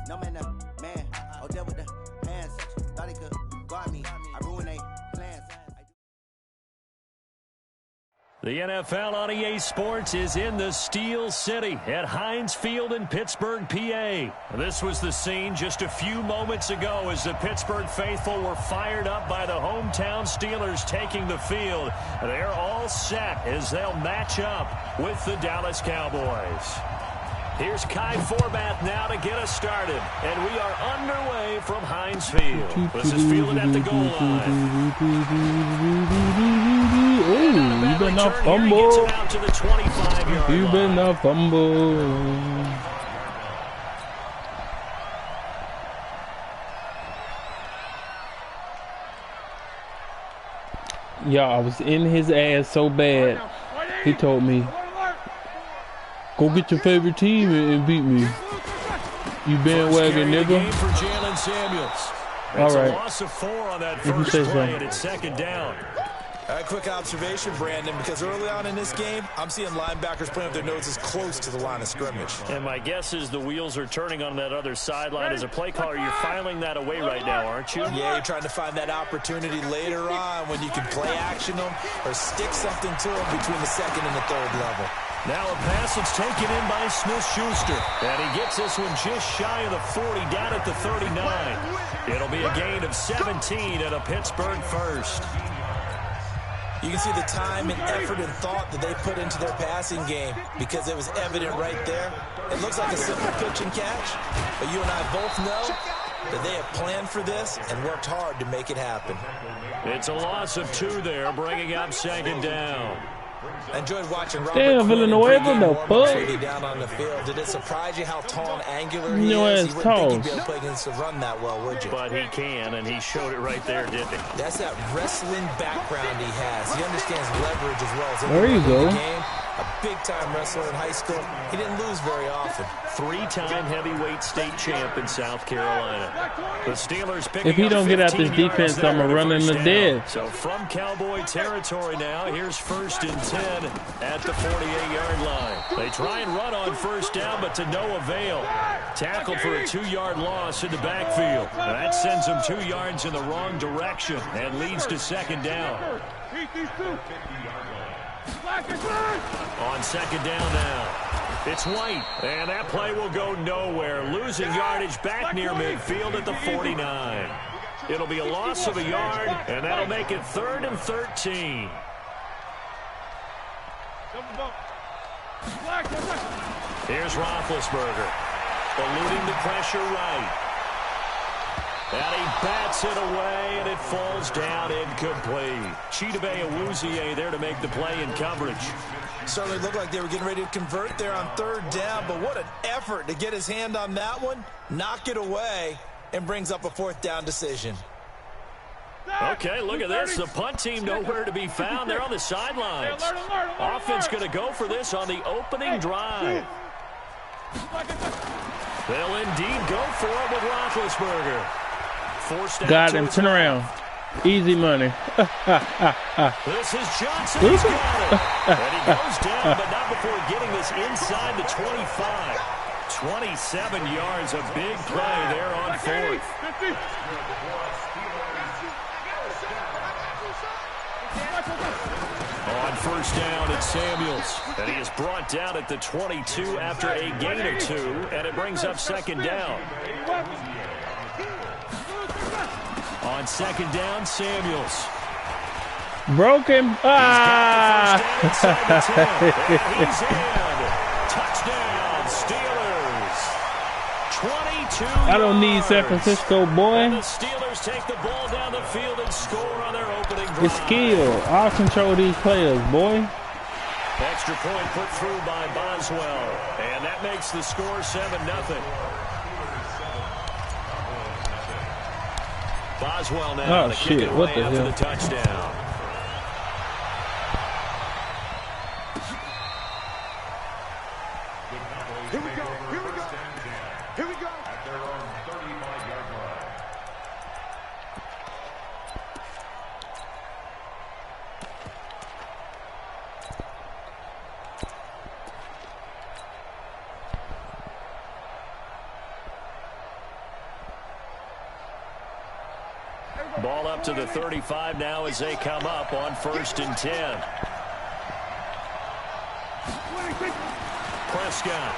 No man, man. Oh, there with the hands. Thought he could guard me. I ruined they plans. The NFL on EA Sports is in the Steel City at Heinz Field in Pittsburgh, PA. This was the scene just a few moments ago as the Pittsburgh faithful were fired up by the hometown Steelers taking the field. They're all set as they'll match up with the Dallas Cowboys. Here's Kai Forbath now to get us started, and we are underway from Heinz Field. This is fielded at the goal line. Oh, you better not fumble. You better not fumble. Yeah, I was in his ass so bad. He told me, go get your favorite team and beat me. You bandwagon nigga. All right. Loss of 4 on that first play, and it's second down. Quick observation, Brandon, because early on in this game, I'm seeing linebackers playing with their noses close to the line of scrimmage. And my guess is the wheels are turning on that other sideline. As a play caller, you're filing that away right now, aren't you? Yeah, you're trying to find that opportunity later on when you can play action them or stick something to them between the second and the third level. Now a pass that's taken in by Smith-Schuster. And he gets this one just shy of the 40, down at the 39. It'll be a gain of 17 and a Pittsburgh first. You can see the time and effort and thought that they put into their passing game because it was evident right there. It looks like a simple pitch and catch, but you and I both know that they have planned for this and worked hard to make it happen. It's a loss of 2 there, bringing up second down. I enjoyed watching Robert Villanueva, the fuck? Down on the field. Did it surprise you how tall and angular he is? You wouldn't tall. think he'd be able to play against the run that well, would you? But he can, and he showed it right there, didn't he? That's that wrestling background he has. He understands leverage as well as there you go. Game. A big-time wrestler in high school. He didn't lose very often. 3-time heavyweight state champ in South Carolina. The Steelers picking if he don't get out this defense, I'm going to run in the dead. So from Cowboy territory now, here's 1st and 10 at the 48-yard line. They try and run on first down, but to no avail. Tackled for a 2-yard loss in the backfield. That sends them 2 yards in the wrong direction and leads to second down. On second down now, it's White, and that play will go nowhere, losing yardage back near midfield at the 49. It'll be a loss of a yard, and that'll make it 3rd and 13. Here's Roethlisberger, eluding the pressure right. And he bats it away, and it falls down incomplete. Chidobe Awuzie there to make the play in coverage. Certainly looked like they were getting ready to convert there on 3rd down, but what an effort to get his hand on that one, knock it away, and brings up a 4th down decision. Okay, look at this. The punt team nowhere to be found. They're on the sidelines. Offense going to go for this on the opening drive. They'll indeed go for it with Roethlisberger. Got him. Turn around. Easy money. This is Johnson. He's got it. And he goes down, but not before getting this inside the 25. 27 yards. A big play there on 4th. On first down, it's Samuels. And he is brought down at the 22 after a gain of 2. And it brings up second down. On second down, Samuels. Broken. Ah! He's in. Touchdown, Steelers. 22 I don't need San Francisco, boy. And the Steelers take the ball down the field and score on their opening drive. It's skill. I'll control these players, boy. Extra point put through by Boswell. And that makes the score 7-0. Boswell now to kick it away after the touchdown. Here we go. At their own 35-yard line. Ball up to the 35 now as they come up on 1st and 10. Prescott.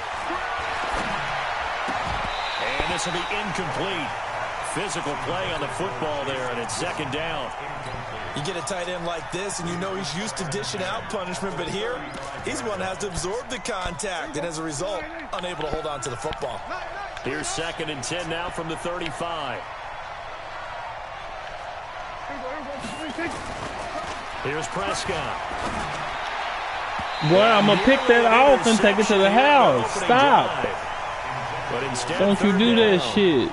And this will be incomplete. Physical play on the football there, and it's 2nd down. You get a tight end like this, and you know he's used to dishing out punishment, but here, he's the one that has to absorb the contact, and as a result, unable to hold on to the football. Here's 2nd and 10 now from the 35. Here's Prescott. Boy, I'm going to pick that off and take it to the house. Stop. Don't you do that shit.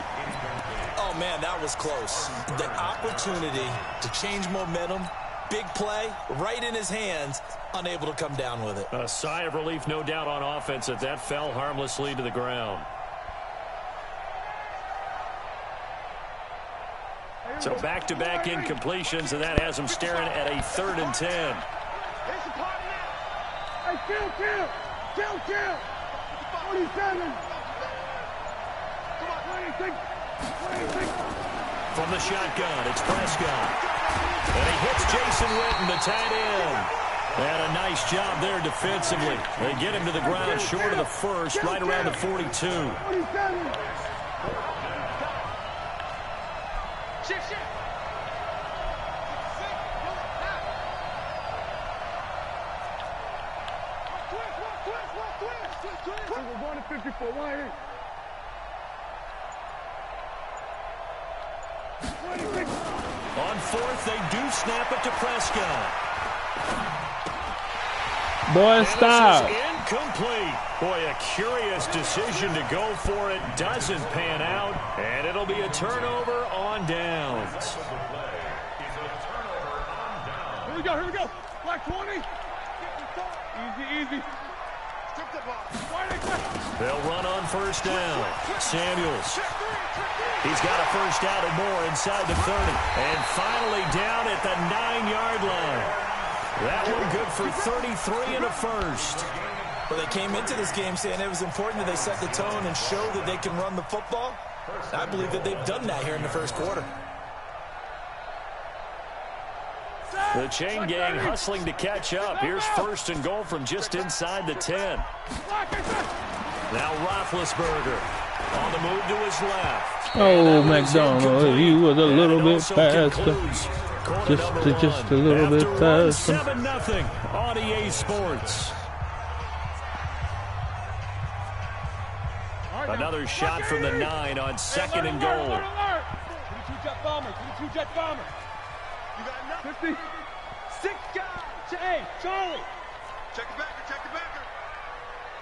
Oh, man, that was close. The opportunity to change momentum, big play, right in his hands, unable to come down with it. A sigh of relief, no doubt, on offense that fell harmlessly to the ground. So back-to-back incompletions, and that has him staring at a 3rd and 10. Hey, kill! 47. Come on, 26. From the shotgun, it's Prescott. And he hits Jason Witten, the tight end. And a nice job there defensively. They get him to the ground short of the 1st, right around the 42. 47. Shift. We're going to 54. Why here? 26. On 4th, they do snap it to Prescott. Boy, stop. And this is incomplete. Boy, a curious decision to go for it. Doesn't pan out, and it'll be a turnover on downs. Here we go. Black 20. Easy. They'll run on 1st down. Samuels. He's got a 1st down and more inside the 30. And finally down at the 9-yard line. That one good for 33 and a 1st. Well, they came into this game saying it was important that they set the tone and show that they can run the football. I believe that they've done that here in the 1st quarter. The chain gang hustling to catch up. Here's 1st and goal from just inside the 10. Now Roethlisberger on the move to his left. Oh, McDonald, he was a little bit faster. Just a little bit faster. 7-0 on EA Sports. Another shot from the 9 on 2nd and goal. 22 jet bomber. You got enough? 50. 6 guys. Hey, Charlie. Check the backer.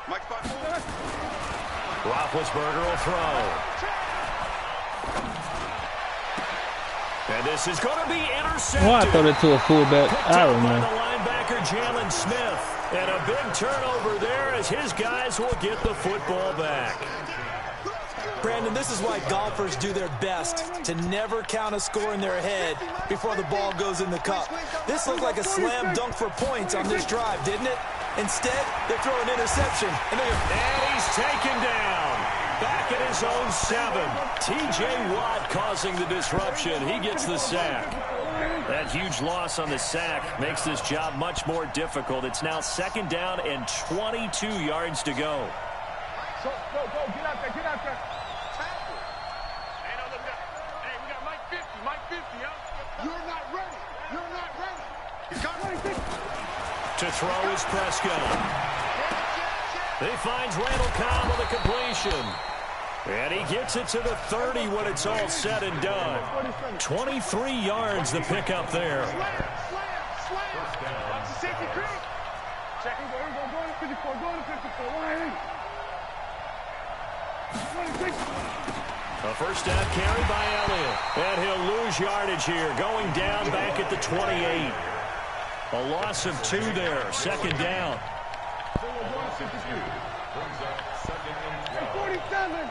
Mike spot 4. Roethlisberger will throw. And this is going to be intercepted. Oh, I thought it to a fullback. I don't know. The linebacker, Jalen Smith. And a big turnover there as his guys will get the football back. Brandon, this is why golfers do their best to never count a score in their head before the ball goes in the cup. This looked like a slam dunk for points on this drive, didn't it? Instead, they throw an interception. And he's taken down. Back at his own 7. T.J. Watt causing the disruption. He gets the sack. That huge loss on the sack makes this job much more difficult. It's now 2nd down and 22 yards to go. Go, get out there. Hey, we got Mike 50, huh? You're not ready. You got ready. To throw is Prescott. He finds Randall Cobb on the completion. And he gets it to the 30 when it's all said and done. 23 yards the pickup there. Slam. Watch the safety crew. Check it. Going to 54. A 1st down carry by Elliott. And he'll lose yardage here. Going down back at the 28. A loss of 2 there. 2nd down. 47.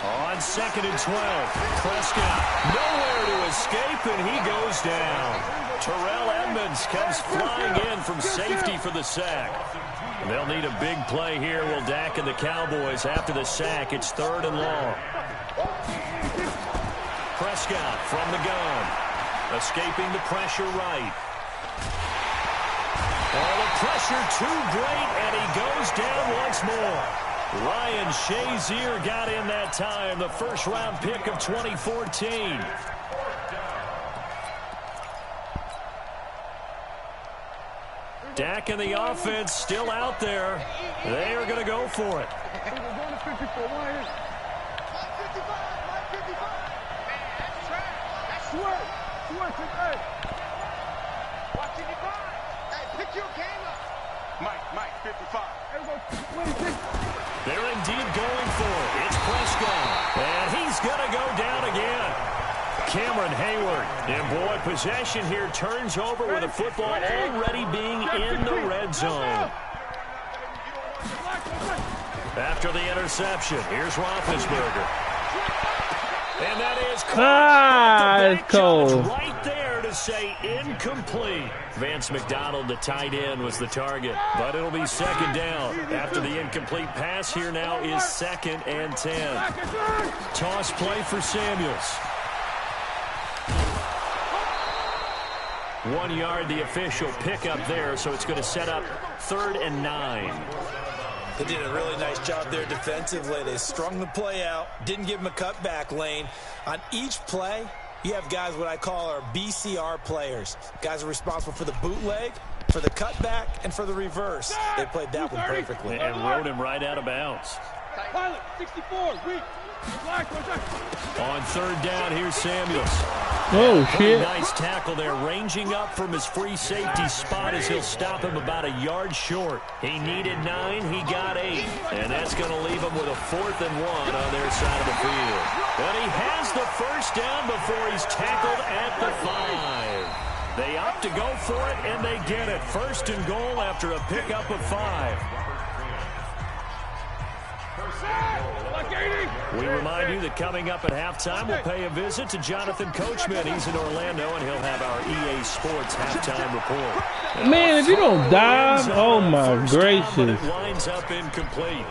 On 2nd and 12. Prescott nowhere to escape, and he goes down. Terrell Edmonds comes flying in from safety for the sack. They'll need a big play here. Will Dak and the Cowboys after the sack. It's 3rd and long. Prescott from the gun. Escaping the pressure right. Oh, the pressure too great, and he goes down once more. Ryan Shazier got in that time, the first-round pick of 2014. Dak and the offense still out there. They are going to go for it. Mike, 55. They're indeed going for it. It's Prescott, and he's going to go down again. Cameron Hayward, and boy, possession here turns over with the football already being in the red zone. After the interception, here's Roethlisberger. And that is it's cold. Right there to say incomplete. Vance McDonald, the tight end, was the target, but it'll be second down. After the incomplete pass, here now is 2nd and 10. Toss play for Samuels. 1 yard, the official pickup there, so it's going to set up 3rd and 9. They did a really nice job there defensively. They strung the play out, didn't give him a cutback lane. On each play, you have guys what I call our BCR players. Guys are responsible for the bootleg, for the cutback, and for the reverse. They played that one perfectly. And rode him right out of bounds. Pilot, 64, weak. On 3rd down, here's Samuels. Oh, shit. Nice tackle there, ranging up from his free safety spot as he'll stop him about a yard short. He needed 9, he got 8. And that's going to leave him with a 4th and 1 on their side of the field. But he has the first down before he's tackled at the 5. They opt to go for it, and they get it. 1st and goal after a pickup of 5. We remind you that coming up at halftime, we'll pay a visit to Jonathan Coachman. He's in Orlando, and he'll have our EA Sports halftime report. Man, if you don't dive, oh my gracious. It winds up incomplete.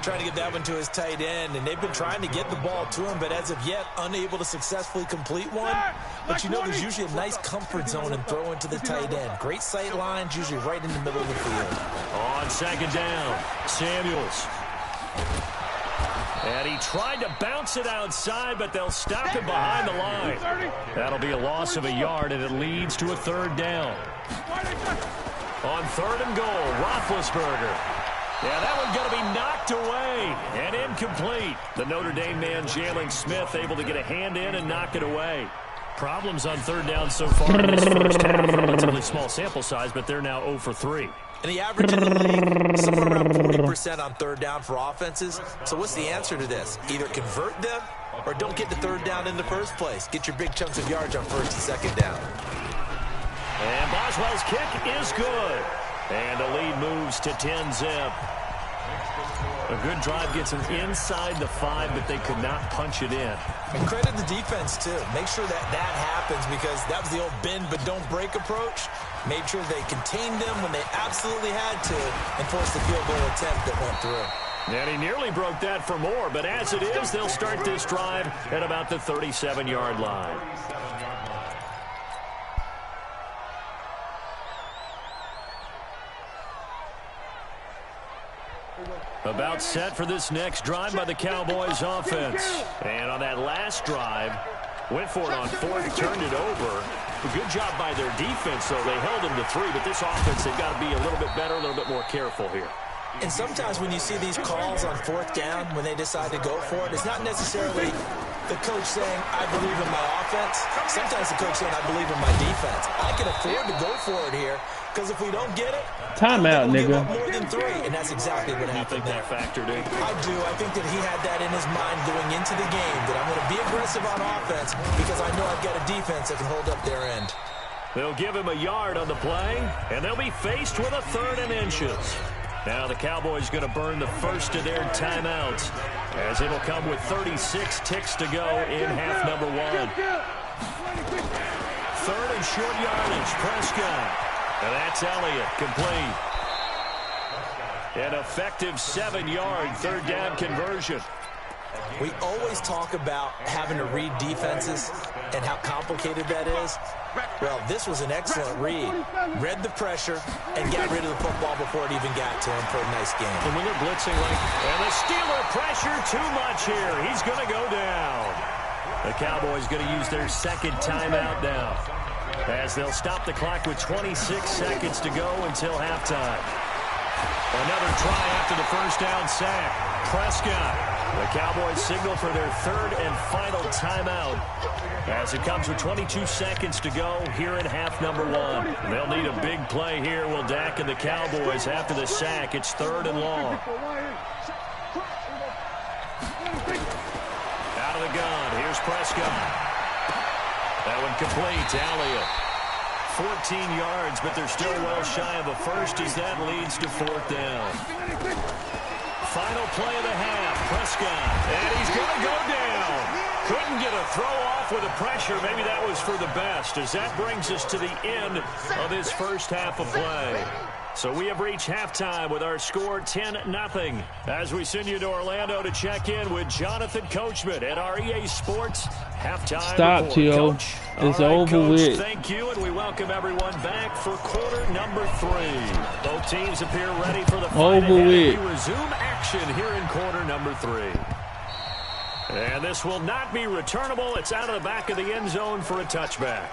Trying to get that one to his tight end, and they've been trying to get the ball to him, but as of yet, unable to successfully complete one. But you know there's usually a nice comfort zone and throw into the tight end. Great sight lines, usually right in the middle of the field. On 2nd down, Samuels. And he tried to bounce it outside, but they'll stop him behind the line. That'll be a loss of a yard, and it leads to a 3rd down. On 3rd and goal, Roethlisberger. Yeah, that one's going to be knocked away and incomplete. The Notre Dame man, Jalen Smith, able to get a hand in and knock it away. Problems on 3rd down so far in this first half. Relatively small sample size, but they're now 0 for 3. And the average in the league, somewhere around 40% on 3rd down for offenses. So what's the answer to this? Either convert them or don't get to 3rd down in the first place. Get your big chunks of yards on 1st and 2nd down. And Boswell's kick is good. And the lead moves to 10-zip. A good drive gets them inside the 5, but they could not punch it in. And credit the defense, too. Make sure that happens, because that was the old bend but don't break approach. Made sure they contained them when they absolutely had to and forced the field goal attempt that went through. And he nearly broke that for more, but as it is, they'll start this drive at about the 37-yard line. About set for this next drive by the Cowboys offense. And on that last drive, went for it on 4th, turned it over. A good job by their defense, though. They held them to 3, but this offense, they've got to be a little bit better, a little bit more careful here. And sometimes when you see these calls on 4th down, when they decide to go for it, it's not necessarily the coach saying, I believe in my offense. Sometimes the coach saying, I believe in my defense. I can afford to go for it here, because if we don't get it, timeout, nigga. Give up more than 3, and that's exactly what happened. You think that factored in? I do. I think that he had that in his mind going into the game, that I'm going to be aggressive on offense because I know I've got a defense that can hold up their end. They'll give him a yard on the play, and they'll be faced with a 3rd and inches. Now the Cowboys going to burn the first of their timeouts, as it'll come with 36 ticks to go in half number 1. 3rd and short yardage, Prescott. And that's Elliott, complete. An effective 7-yard 3rd down conversion. We always talk about having to read defenses and how complicated that is. Well, this was an excellent read. Read the pressure and got rid of the football before it even got to him for a nice game. And when they're blitzing and the Steeler pressure too much here. He's going to go down. The Cowboys going to use their second timeout now, as they'll stop the clock with 26 seconds to go until halftime. Another try after the first down sack. Prescott. The Cowboys signal for their third and final timeout, as it comes with 22 seconds to go here in half number one. They'll need a big play here, will Dak and the Cowboys, after the sack. It's third and long. Out of the gun. Here's Prescott. That one complete to Elliott. 14 yards, but they're still well shy of a first as that leads to fourth down. Final play of the half. Prescott. And he's going to go down. Couldn't get a throw off with the pressure. Maybe that was for the best, as that brings us to the end of this first half of play. So we have reached halftime with our score 10-0. As we send you to Orlando to check in with Jonathan Coachman at our EA Sports halftime Stop, report. Gio. Coach. It's All right, over Coach, with. Thank you, and we welcome everyone back for quarter number 3. Both teams appear ready for the fight Over ahead. with. We resume action here in quarter number 3. And this will not be returnable. It's out of the back of the end zone for a touchback.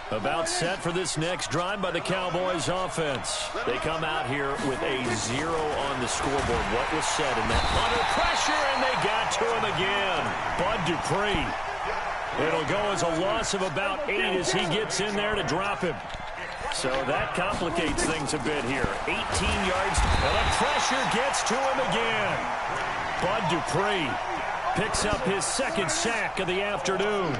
About set for this next drive by the Cowboys offense. They come out here with a 0 on the scoreboard. What was said in that? Under pressure, and they got to him again. Bud Dupree. It'll go as a loss of about 8 as he gets in there to drop him. So that complicates things a bit here. 18 yards, and the pressure gets to him again. Bud Dupree picks up his second sack of the afternoon.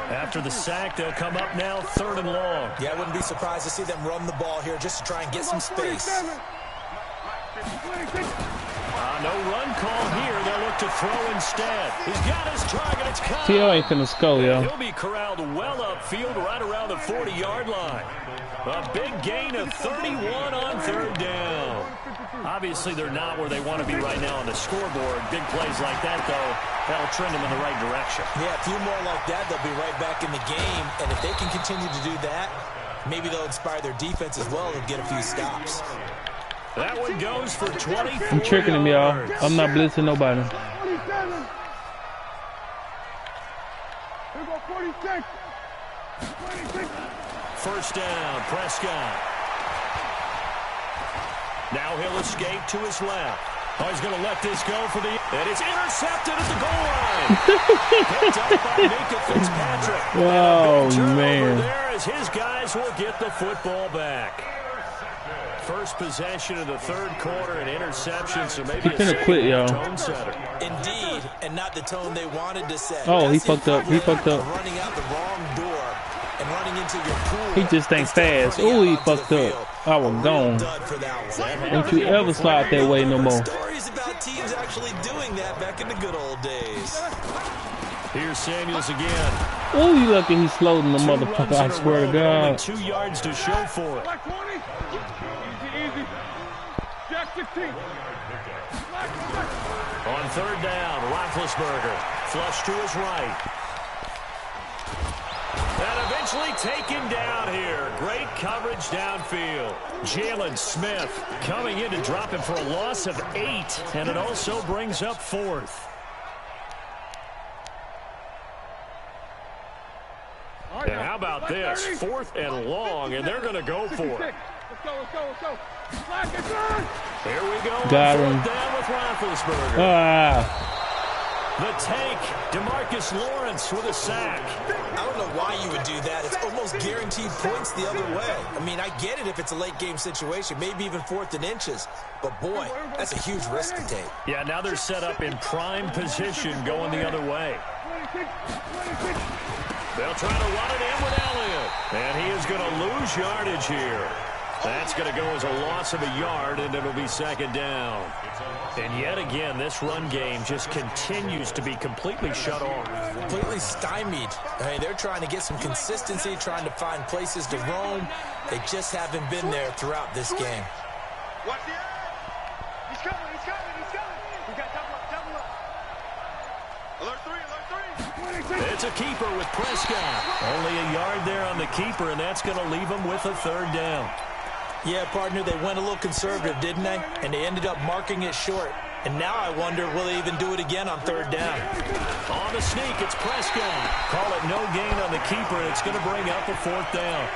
After the sack, they'll come up now third and long. Yeah, I wouldn't be surprised to see them run the ball here just to try and get some space. No run call here. They'll look to throw instead. He's got his target. It's caught. T.O. ain't finna score, yo. He'll be corralled well upfield right around the 40-yard line. A big gain of 31 on third down. Obviously, they're not where they want to be right now on the scoreboard. Big plays like that, though, that'll trend them in the right direction. Yeah, a few more like that, they'll be right back in the game. And if they can continue to do that, maybe they'll inspire their defense as well and get a few stops. That one goes for 24 I'm tricking him, y'all. yards. I'm not blitzing nobody. First down, Prescott. Now he'll escape to his left. Oh, he's going to let this go for the... And it's intercepted at the goal line. Picked up by Minka Fitzpatrick. Oh, And a big turnover man. there as his guys will get the football back. First possession of the third quarter, an interception, so maybe He finna quit, y'all. tone setter. Indeed, and not the tone they wanted to set. Oh, he That's the fucked up. He equivalent fucked up. of running out the wrong door and running into your pool. He just ain't instead of fast. running Ooh, out he onto fucked the up. field. I was A real gone. dud for that one. Don't you ever slide that way no more. Stories about teams actually doing that back in the good old days. Here's Samuels again. Oh, you lucky he's slow than the 2 motherfucker, runs I in a swear to row, but only God. 2 yards to show for it. Easy. Jack 16. On third down, Roethlisberger flush to his right. And eventually taken down here. Great coverage downfield. Jalen Smith coming in to drop him for a loss of 8. And it also brings up fourth. And how about this? 4th and long, and they're going to go for it. Let's go. Here we go. Got on him. fourth down with Roethlisberger. Ah, The tank, DeMarcus Lawrence with a sack. I don't know why you would do that. It's almost guaranteed points the other way. I mean, I get it if it's a late game situation, maybe even 4th and inches. But boy, that's a huge risk to take. Yeah, now they're set up in prime position going the other way. They'll try to run it in with Elliott. And he is going to lose yardage here. That's going to go as a loss of a yard, and it'll be second down. And yet again, this run game just continues to be completely shut off. Completely stymied. I mean, they're trying to get some consistency, trying to find places to roam. They just haven't been there throughout this game. Watch the edge. He's coming. We got double up. Alert three. It's a keeper with Prescott. Only a yard there on the keeper, and that's going to leave him with a third down. Yeah, partner, they went a little conservative, didn't they? And they ended up marking it short. And now I wonder, will they even do it again on third down? On the sneak, it's Prescott. Call it no gain on the keeper, and it's going to bring up a fourth down.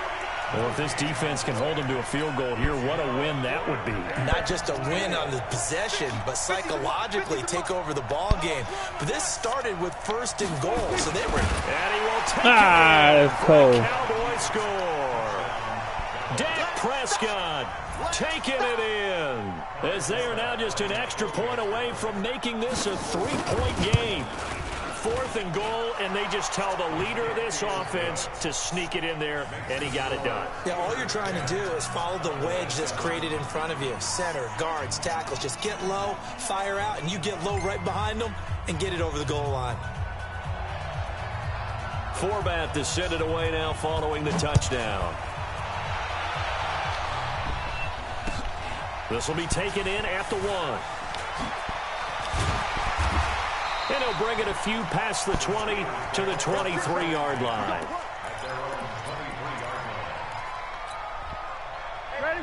Well, if this defense can hold them to a field goal here, what a win that would be. Not just a win on the possession, but psychologically take over the ball game. But this started with 1st and goal, so they were... And he will take That's cold. Cowboy score. Dak Prescott taking it in, as they are now just an extra point away from making this a 3-point game. 4th and goal, and they just tell the leader of this offense to sneak it in there, and he got it done. Yeah, all you're trying to do is follow the wedge that's created in front of you. Center, guards, tackles, just get low, fire out, and you get low right behind them and get it over the goal line. Forbath to send it away now following the touchdown. This will be taken in at the 1. And he'll bring it a few past the 20 to the 23-yard line.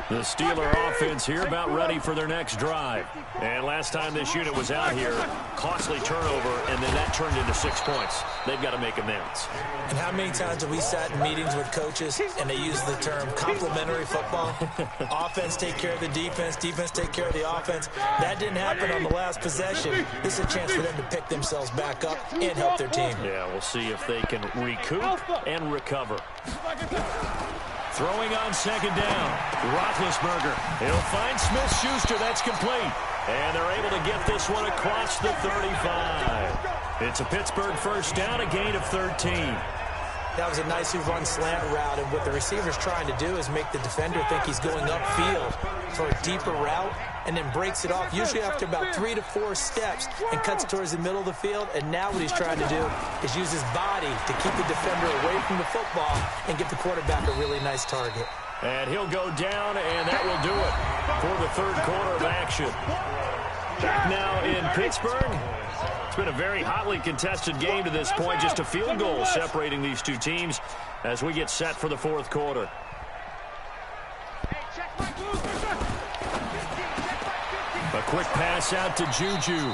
The Steeler offense here about ready for their next drive. And last time this unit was out here, costly turnover, and then that turned into 6 points. They've got to make amends. And how many times have we sat in meetings with coaches and they use the term complementary football? Offense take care of the defense, defense take care of the offense. That didn't happen on the last possession. This is a chance for them to pick themselves back up and help their team. Yeah, we'll see if they can recoup and recover. Throwing on 2nd down, Roethlisberger. He'll find Smith-Schuster. That's complete. And they're able to get this one across the 35. It's a Pittsburgh first down, a gain of 13. That was a nicely run slant route, and what the receiver's trying to do is make the defender think he's going upfield for a deeper route, and then breaks it off, usually after about 3 to 4 steps, and cuts towards the middle of the field. And now what he's trying to do is use his body to keep the defender away from the football and give the quarterback a really nice target. And he'll go down, and that will do it for the 3rd quarter of action. Back now in Pittsburgh. It's been a very hotly contested game to this point. Just a field goal separating these two teams as we get set for the 4th quarter. A quick pass out to Juju.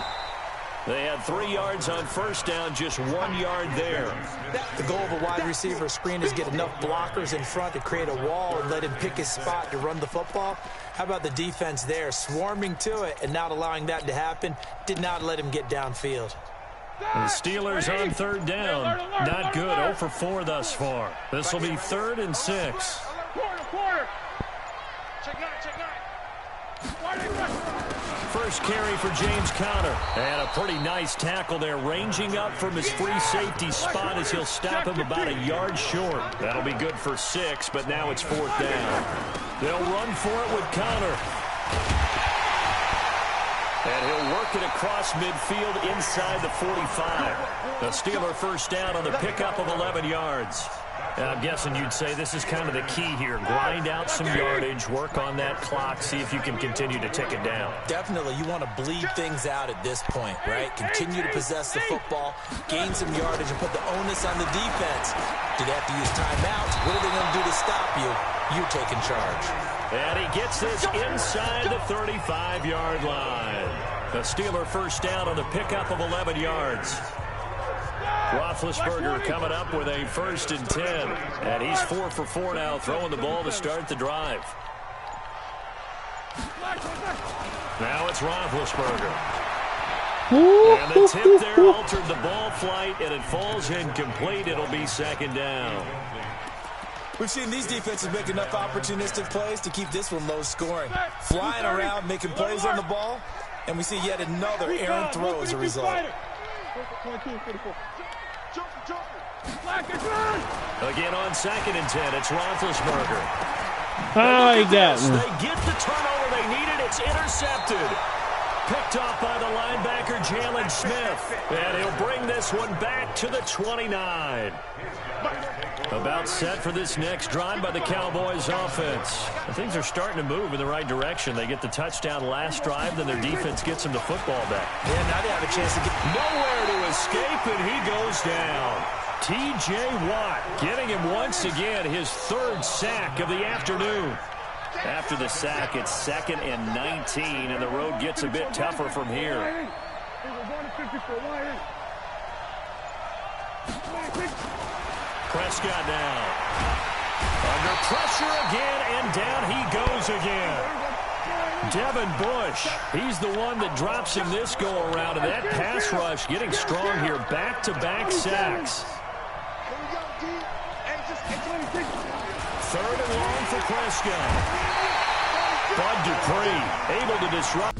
They had 3 yards on first down, just 1 yard there. The goal of a wide receiver screen is get enough blockers in front to create a wall and let him pick his spot to run the football. How about the defense there, swarming to it and not allowing that to happen? Did not let him get downfield. The Steelers on 3rd down. Not good. 0 for 4 thus far. This will be 3rd and 6. First carry for James Conner. And a pretty nice tackle there, ranging up from his free safety spot as he'll stop him about a yard short. That'll be good for 6, but now it's 4th down. They'll run for it with Conner. And he'll work it across midfield inside the 45. The Steeler first down on the pickup of 11 yards. And I'm guessing you'd say this is kind of the key here. Grind out some yardage, work on that clock, see if you can continue to tick it down. Definitely, you want to bleed things out at this point, right? Continue to possess the football, gain some yardage, and put the onus on the defense. Do they have to use timeouts? What are they going to do to stop you? You taking charge. And he gets this inside the 35-yard line. The Steeler first down on the pickup of 11 yards. Roethlisberger coming up with a 1st and 10. And he's 4 for 4 now, throwing the ball to start the drive. Now it's Roethlisberger. And the tip there altered the ball flight, and it falls incomplete. It'll be 2nd down. We've seen these defenses make enough opportunistic plays to keep this one low scoring. Flying around, making plays on the ball, and we see yet another errant throw as a result. Again on 2nd and 10, it's Roethlisberger. Oh, he got me. They get the turnover they needed. It's intercepted. picked off by the linebacker, Jalen Smith. And he'll bring this one back to the 29. About set for this next drive by the Cowboys offense. Things are starting to move in the right direction. They get the touchdown last drive, then their defense gets them the football back. Yeah, now they have a chance to get nowhere to escape, and he goes down. T.J. Watt getting him once again, his third sack of the afternoon. After the sack, it's 2nd and 19, and the road gets a bit tougher from here. Prescott now. Under pressure again, and down he goes again. Devin Bush, he's the one that drops him this go-around, and that pass rush getting strong here. Back-to-back sacks. 3rd and long for Prescott. Bud Dupree able to disrupt.